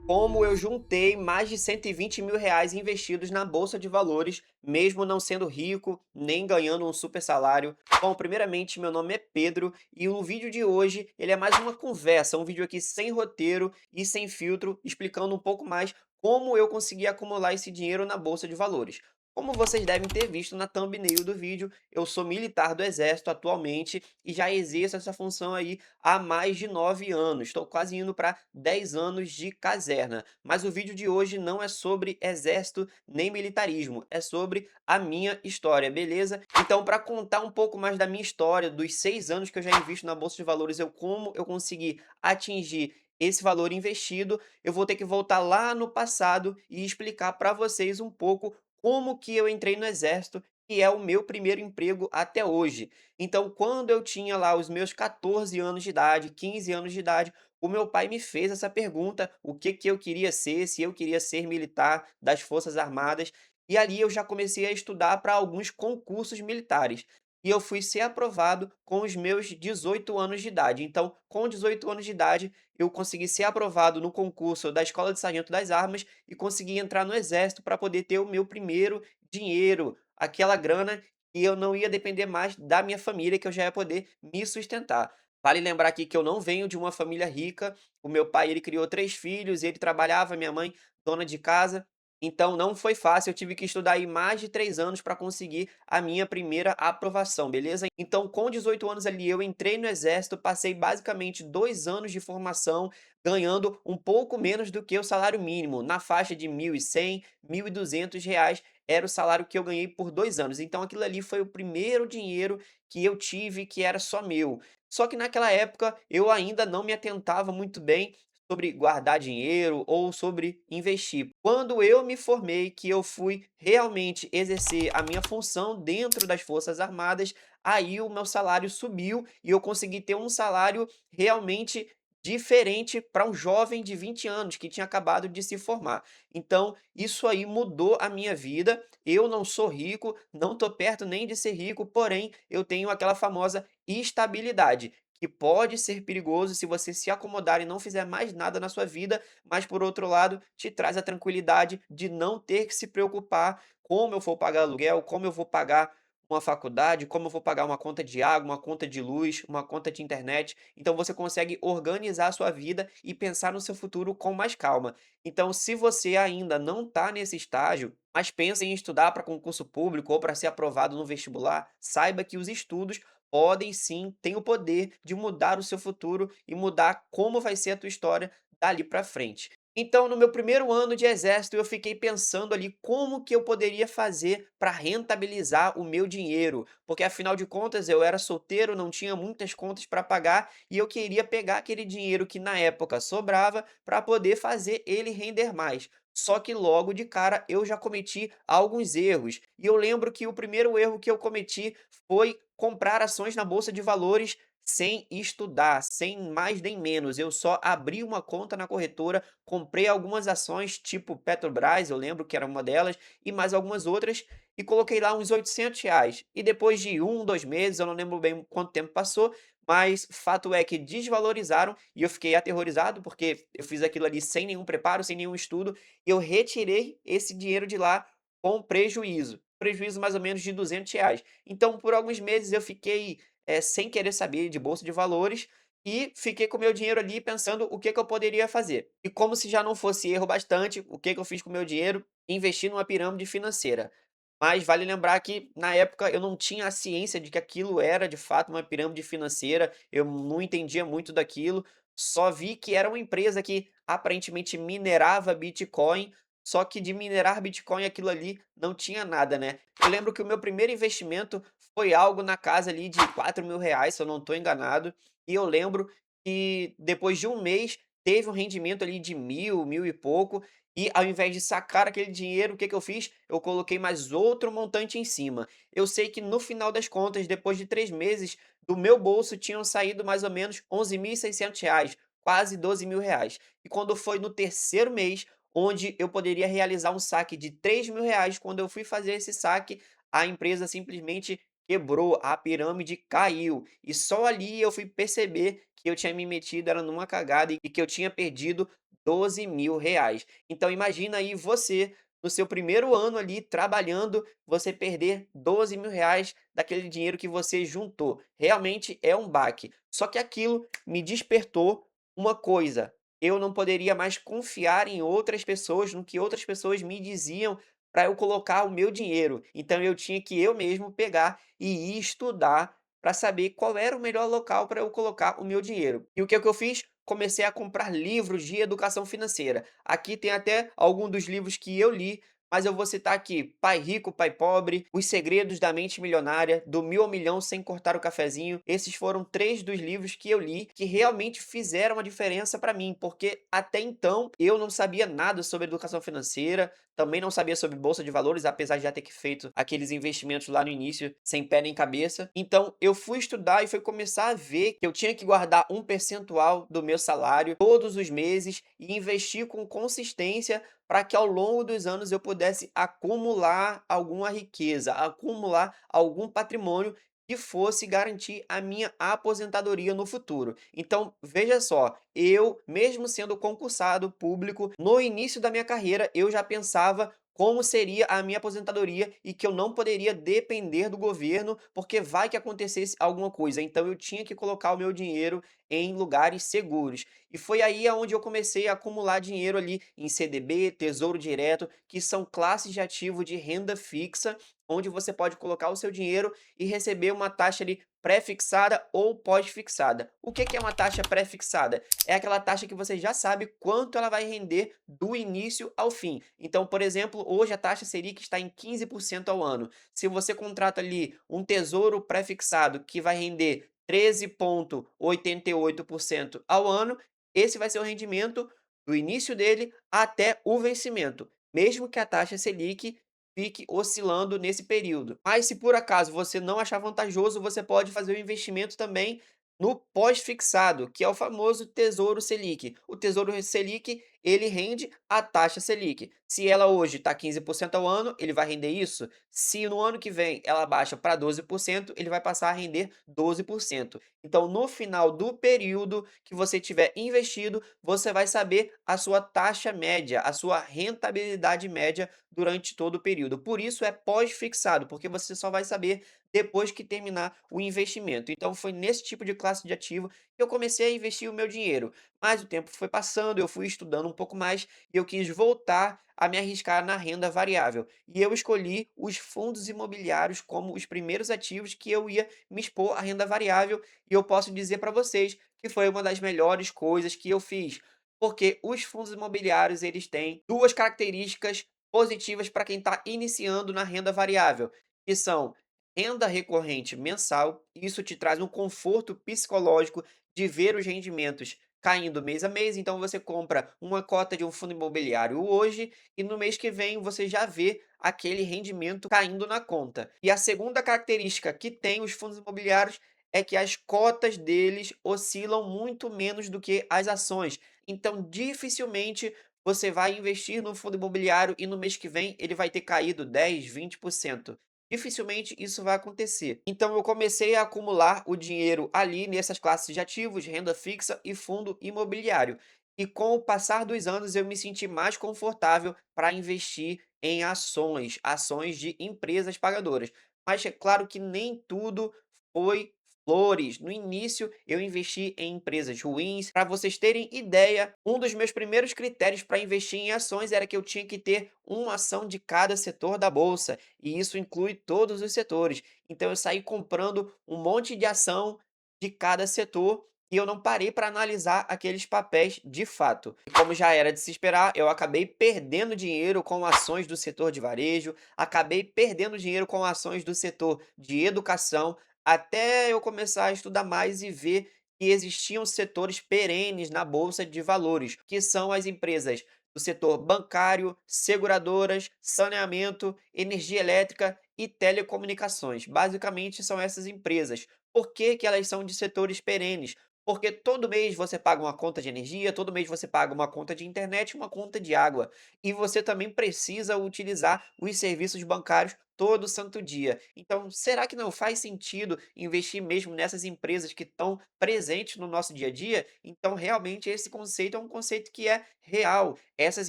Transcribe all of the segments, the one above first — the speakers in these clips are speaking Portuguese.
Como eu juntei mais de 120 mil reais investidos na bolsa de valores, mesmo não sendo rico, nem ganhando um super salário. Bom, primeiramente, meu nome é Pedro e o vídeo de hoje, ele é mais uma conversa, um vídeo aqui sem roteiro e sem filtro, explicando um pouco mais como eu consegui acumular esse dinheiro na bolsa de valores. Como vocês devem ter visto na thumbnail do vídeo, eu sou militar do Exército atualmente e já exerço essa função aí há mais de 9 anos. Estou quase indo para 10 anos de caserna. Mas o vídeo de hoje não é sobre exército nem militarismo, é sobre a minha história, beleza? Então, para contar um pouco mais da minha história, dos 6 anos que eu já invisto na bolsa de valores, como eu consegui atingir esse valor investido, eu vou ter que voltar lá no passado e explicar para vocês um pouco como que eu entrei no exército, que é o meu primeiro emprego até hoje. Então, quando eu tinha lá os meus 14 anos de idade, 15 anos de idade, o meu pai me fez essa pergunta, o que que eu queria ser, se eu queria ser militar das Forças Armadas, e ali eu já comecei a estudar para alguns concursos militares. E eu fui ser aprovado com os meus 18 anos de idade. Então, com 18 anos de idade, eu consegui ser aprovado no concurso da Escola de Sargento das Armas e consegui entrar no Exército para poder ter o meu primeiro dinheiro, aquela grana e eu não ia depender mais da minha família, que eu já ia poder me sustentar. Vale lembrar aqui que eu não venho de uma família rica, o meu pai ele criou 3 filhos, ele trabalhava, minha mãe dona de casa, então não foi fácil, eu tive que estudar aí mais de 3 anos para conseguir a minha primeira aprovação, beleza? Então com 18 anos ali eu entrei no exército, passei basicamente 2 anos de formação, ganhando um pouco menos do que o salário mínimo, na faixa de 1.100, R$ 1.200 era o salário que eu ganhei por 2 anos. Então aquilo ali foi o primeiro dinheiro que eu tive que era só meu. Só que naquela época eu ainda não me atentava muito bem sobre guardar dinheiro ou sobre investir. Quando eu me formei, que eu fui realmente exercer a minha função dentro das Forças Armadas, aí o meu salário subiu e eu consegui ter um salário realmente diferente para um jovem de 20 anos que tinha acabado de se formar. Então, isso aí mudou a minha vida. Eu não sou rico, não estou perto nem de ser rico, porém eu tenho aquela famosa estabilidade, que pode ser perigoso se você se acomodar e não fizer mais nada na sua vida, mas por outro lado, te traz a tranquilidade de não ter que se preocupar como eu vou pagar aluguel, como eu vou pagar uma faculdade, como eu vou pagar uma conta de água, uma conta de luz, uma conta de internet. Então você consegue organizar a sua vida e pensar no seu futuro com mais calma. Então, se você ainda não está nesse estágio, mas pensa em estudar para concurso público ou para ser aprovado no vestibular, saiba que os estudos podem sim, têm o poder de mudar o seu futuro e mudar como vai ser a tua história dali para frente. Então, no meu primeiro ano de exército, eu fiquei pensando ali como que eu poderia fazer para rentabilizar o meu dinheiro, porque afinal de contas eu era solteiro, não tinha muitas contas para pagar e eu queria pegar aquele dinheiro que na época sobrava para poder fazer ele render mais. Só que logo de cara eu já cometi alguns erros. E eu lembro que o primeiro erro que eu cometi foi comprar ações na bolsa de valores sem estudar, sem mais nem menos. Eu só abri uma conta na corretora, comprei algumas ações, tipo Petrobras, eu lembro que era uma delas, e mais algumas outras, e coloquei lá uns R$ 800. E depois de 1, 2 meses, eu não lembro bem quanto tempo passou, mas fato é que desvalorizaram e eu fiquei aterrorizado, porque eu fiz aquilo ali sem nenhum preparo, sem nenhum estudo, e eu retirei esse dinheiro de lá com prejuízo. Prejuízo mais ou menos de R$ 200. Então, por alguns meses eu fiquei, sem querer saber de bolsa de valores e fiquei com o meu dinheiro ali pensando o que que eu poderia fazer. E como se já não fosse erro bastante, o que que eu fiz com o meu dinheiro? Investi numa pirâmide financeira. Mas vale lembrar que na época eu não tinha a ciência de que aquilo era de fato uma pirâmide financeira, eu não entendia muito daquilo, só vi que era uma empresa que aparentemente minerava Bitcoin, só que de minerar Bitcoin aquilo ali não tinha nada, né. Eu lembro que o meu primeiro investimento foi algo na casa ali de R$ 4.000, se eu não estou enganado, e eu lembro que depois de um mês teve um rendimento ali de 1.000, 1.000 e pouco, e ao invés de sacar aquele dinheiro, o que que eu fiz? Eu coloquei mais outro montante em cima. Eu sei que no final das contas, depois de 3 meses, do meu bolso tinham saído mais ou menos R$ 11.600, quase R$ 12.000. E quando foi no terceiro mês, onde eu poderia realizar um saque de R$ 3.000, quando eu fui fazer esse saque, a empresa simplesmente quebrou, a pirâmide caiu. E só ali eu fui perceber que eu tinha me metido era numa cagada e que eu tinha perdido R$ 12.000. Então imagina aí você, no seu primeiro ano ali trabalhando, você perder R$ 12.000 daquele dinheiro que você juntou. Realmente é um baque. Só que aquilo me despertou uma coisa: eu não poderia mais confiar em outras pessoas, no que outras pessoas me diziam para eu colocar o meu dinheiro. Então eu tinha que eu mesmo pegar e ir estudar para saber qual era o melhor local para eu colocar o meu dinheiro. E o que é que eu fiz? Comecei a comprar livros de educação financeira. Aqui tem até algum dos livros que eu li, mas eu vou citar aqui: Pai Rico, Pai Pobre, Os Segredos da Mente Milionária, Do Mil ao Milhão Sem Cortar o Cafezinho. Esses foram 3 dos livros que eu li que realmente fizeram a diferença para mim, porque até então eu não sabia nada sobre educação financeira, também não sabia sobre bolsa de valores, apesar de já ter que feito aqueles investimentos lá no início, sem pé nem cabeça. Então eu fui estudar e fui começar a ver que eu tinha que guardar um percentual do meu salário todos os meses e investir com consistência para que ao longo dos anos eu pudesse acumular alguma riqueza, acumular algum patrimônio que fosse garantir a minha aposentadoria no futuro. Então, veja só, eu, mesmo sendo concursado público, no início da minha carreira, eu já pensava como seria a minha aposentadoria e que eu não poderia depender do governo, porque vai que acontecesse alguma coisa. Então, eu tinha que colocar o meu dinheiro em lugares seguros. E foi aí aonde eu comecei a acumular dinheiro ali em CDB, Tesouro Direto, que são classes de ativo de renda fixa, onde você pode colocar o seu dinheiro e receber uma taxa ali pré-fixada ou pós-fixada. O que que é uma taxa pré-fixada? É aquela taxa que você já sabe quanto ela vai render do início ao fim. Então, por exemplo, hoje a taxa Selic está em 15% ao ano. Se você contrata ali um tesouro pré-fixado que vai render 13,88% ao ano, esse vai ser o rendimento do início dele até o vencimento, mesmo que a taxa Selic fique oscilando nesse período. Mas se por acaso você não achar vantajoso, você pode fazer o investimento também no pós-fixado, que é o famoso Tesouro Selic. O Tesouro Selic, ele rende a taxa Selic. Se ela hoje está 15% ao ano, ele vai render isso. Se no ano que vem ela baixa para 12%, ele vai passar a render 12%. Então, no final do período que você tiver investido, você vai saber a sua taxa média, a sua rentabilidade média durante todo o período. Por isso é pós-fixado, porque você só vai saber depois que terminar o investimento. Então foi nesse tipo de classe de ativo que eu comecei a investir o meu dinheiro. Mas o tempo foi passando, eu fui estudando um pouco mais e eu quis voltar a me arriscar na renda variável. E eu escolhi os fundos imobiliários como os primeiros ativos que eu ia me expor à renda variável, e eu posso dizer para vocês que foi uma das melhores coisas que eu fiz. Porque os fundos imobiliários, eles têm duas características positivas para quem está iniciando na renda variável, que são renda recorrente mensal. Isso te traz um conforto psicológico de ver os rendimentos caindo mês a mês. Então você compra uma cota de um fundo imobiliário hoje e no mês que vem você já vê aquele rendimento caindo na conta. E a segunda característica que tem os fundos imobiliários é que as cotas deles oscilam muito menos do que as ações. Então, dificilmente você vai investir no fundo imobiliário e no mês que vem ele vai ter caído 10, 20%. Dificilmente isso vai acontecer. Então eu comecei a acumular o dinheiro ali nessas classes de ativos, renda fixa e fundo imobiliário. E com o passar dos anos eu me senti mais confortável para investir em ações, ações de empresas pagadoras. Mas é claro que nem tudo foi flores. No início, eu investi em empresas ruins. Para vocês terem ideia, um dos meus primeiros critérios para investir em ações era que eu tinha que ter uma ação de cada setor da bolsa, e isso inclui todos os setores. Então eu saí comprando um monte de ação de cada setor e eu não parei para analisar aqueles papéis de fato. E como já era de se esperar, eu acabei perdendo dinheiro com ações do setor de varejo, acabei perdendo dinheiro com ações do setor de educação, até eu começar a estudar mais e ver que existiam setores perenes na bolsa de valores, que são as empresas do setor bancário, seguradoras, saneamento, energia elétrica e telecomunicações. Basicamente são essas empresas. Por que que elas são de setores perenes? Porque todo mês você paga uma conta de energia, todo mês você paga uma conta de internet, uma conta de água. E você também precisa utilizar os serviços bancários todo santo dia. Então, será que não faz sentido investir mesmo nessas empresas que estão presentes no nosso dia a dia? Então, realmente, esse conceito é um conceito que é real. Essas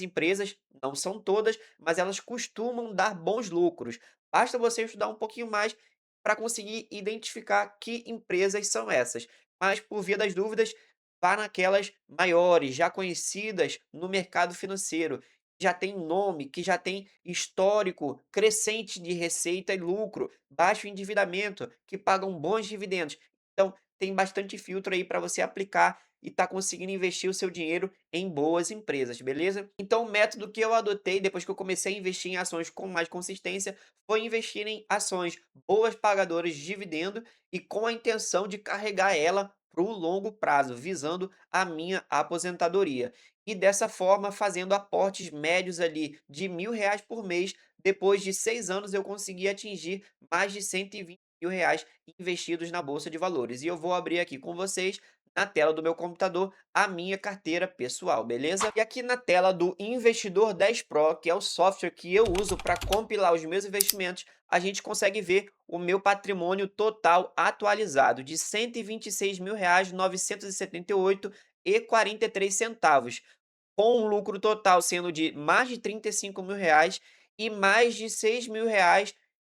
empresas, não são todas, mas elas costumam dar bons lucros. Basta você estudar um pouquinho mais para conseguir identificar que empresas são essas. Mas, por via das dúvidas, vá naquelas maiores, já conhecidas no mercado financeiro, já tem nome, que já tem histórico crescente de receita e lucro, baixo endividamento, que pagam bons dividendos. Então, tem bastante filtro aí para você aplicar e tá conseguindo investir o seu dinheiro em boas empresas, beleza? Então, o método que eu adotei depois que eu comecei a investir em ações com mais consistência foi investir em ações boas pagadoras de dividendo e com a intenção de carregar ela para o longo prazo, visando a minha aposentadoria. E dessa forma, fazendo aportes médios ali de R$ 1.000 por mês, depois de 6 anos eu consegui atingir mais de R$ 120.000 investidos na bolsa de valores. E eu vou abrir aqui com vocês na tela do meu computador a minha carteira pessoal, beleza? E aqui na tela do Investidor 10 Pro, que é o software que eu uso para compilar os meus investimentos, a gente consegue ver o meu patrimônio total atualizado de R$ 126.978,43, com um lucro total sendo de mais de R$ 35.000 e mais de R$ 6.000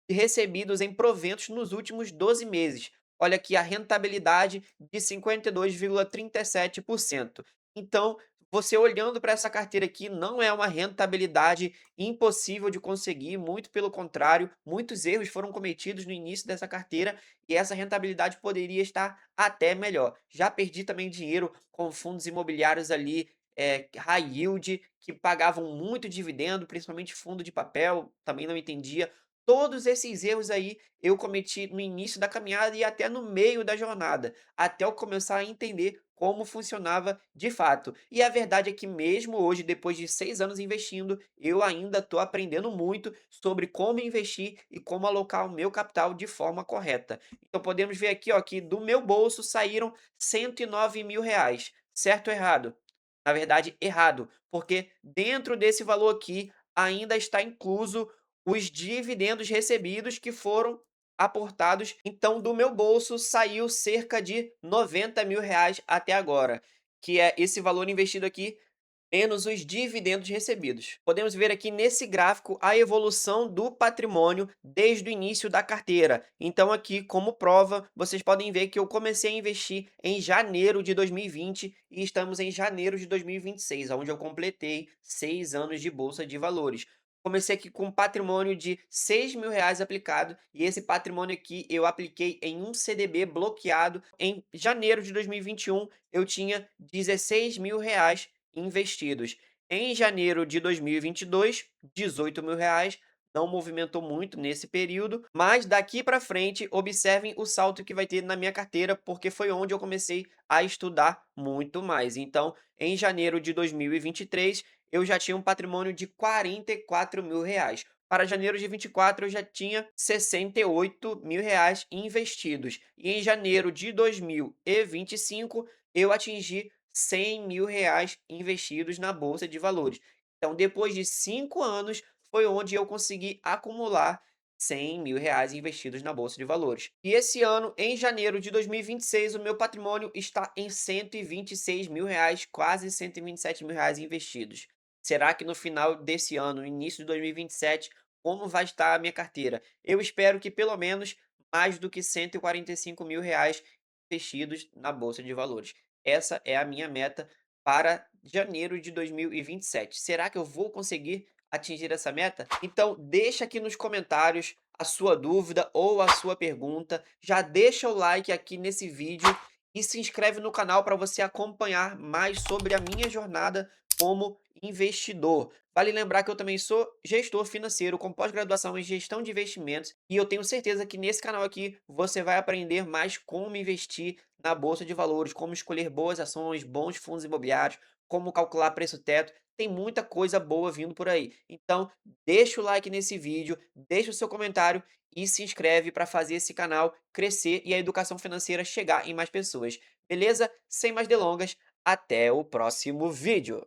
recebidos em proventos nos últimos 12 meses. Olha aqui a rentabilidade de 52,37%. Então, você olhando para essa carteira aqui, não é uma rentabilidade impossível de conseguir, muito pelo contrário, muitos erros foram cometidos no início dessa carteira e essa rentabilidade poderia estar até melhor. Já perdi também dinheiro com fundos imobiliários ali, high yield, que pagavam muito dividendo, principalmente fundo de papel, também não entendia. Todos esses erros aí eu cometi no início da caminhada e até no meio da jornada, até eu começar a entender como funcionava de fato. E a verdade é que mesmo hoje, depois de 6 anos investindo, eu ainda estou aprendendo muito sobre como investir e como alocar o meu capital de forma correta. Então podemos ver aqui, ó, que do meu bolso saíram R$ 109.000, certo ou errado? Na verdade, errado, porque dentro desse valor aqui ainda está incluso os dividendos recebidos que foram aportados. Então, do meu bolso saiu cerca de R$ 90.000 até agora, que é esse valor investido aqui menos os dividendos recebidos. Podemos ver aqui nesse gráfico a evolução do patrimônio desde o início da carteira. Então aqui, como prova, vocês podem ver que eu comecei a investir em janeiro de 2020 e estamos em janeiro de 2026, onde eu completei 6 anos de bolsa de valores. Comecei aqui com um patrimônio de R$ 6.000 aplicado e esse patrimônio aqui eu apliquei em um CDB bloqueado. Em janeiro de 2021 eu tinha R$ 16.000 investidos. Em janeiro de 2022, R$ 18.000, não movimentou muito nesse período, mas daqui para frente, observem o salto que vai ter na minha carteira, porque foi onde eu comecei a estudar muito mais. Então, em janeiro de 2023, eu já tinha um patrimônio de R$ 44.000. Para janeiro de 24, eu já tinha R$ 68.000 investidos. E em janeiro de 2025, eu atingi R$ 100.000 investidos na bolsa de valores. Então, depois de 5 anos, foi onde eu consegui acumular R$ 100.000 investidos na bolsa de valores. E esse ano, em janeiro de 2026, o meu patrimônio está em R$ 126.000, quase R$ 127.000 investidos. Será que no final desse ano, no início de 2027, como vai estar a minha carteira? Eu espero que pelo menos mais do que R$ 145.000 investidos na bolsa de valores. Essa é a minha meta para janeiro de 2027. Será que eu vou conseguir atingir essa meta? Então, deixa aqui nos comentários a sua dúvida ou a sua pergunta. Já deixa o like aqui nesse vídeo e se inscreve no canal para você acompanhar mais sobre a minha jornada como investidor. Vale lembrar que eu também sou gestor financeiro com pós-graduação em gestão de investimentos e eu tenho certeza que nesse canal aqui você vai aprender mais como investir na bolsa de valores, como escolher boas ações, bons fundos imobiliários, como calcular preço-teto. Tem muita coisa boa vindo por aí. Então, deixa o like nesse vídeo, deixa o seu comentário e se inscreve para fazer esse canal crescer e a educação financeira chegar em mais pessoas. Beleza? Sem mais delongas, até o próximo vídeo.